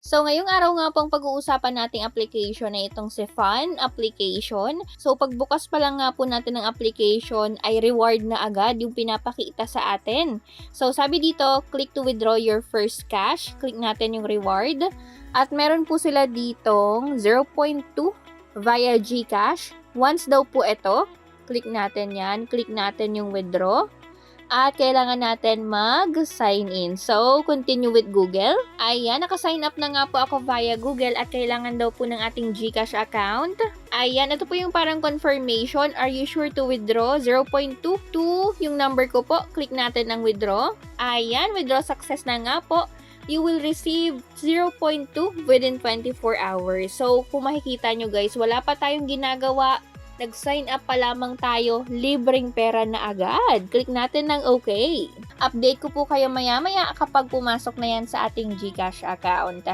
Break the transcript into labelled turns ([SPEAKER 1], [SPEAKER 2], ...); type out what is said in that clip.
[SPEAKER 1] So, ngayong araw nga pong pag-uusapan nating application na itong si Fun application. So, pagbukas pa lang nga po natin ng application ay reward na agad yung pinapakita sa atin. So, sabi dito, click to withdraw your first cash. Click natin yung reward. At meron po sila ditong 0.2 via GCash. Once daw po ito, click natin yan. Click natin yung withdraw. At kailangan natin mag-sign in. So, continue with Google. Ayan, naka-sign up na nga po ako via Google at kailangan daw po ng ating GCash account. Ayan, ito po yung parang confirmation. Are you sure to withdraw? 0.22 yung number ko po. Click natin ang withdraw. Ayan, withdraw success na nga po. You will receive 0.2 within 24 hours. So, kung makikita nyo guys, wala pa tayong ginagawa. Nag-sign up pa lamang tayo, libreng pera na agad. Click natin ng OK. Update ko po kayo maya-maya kapag pumasok na yan sa ating GCash account.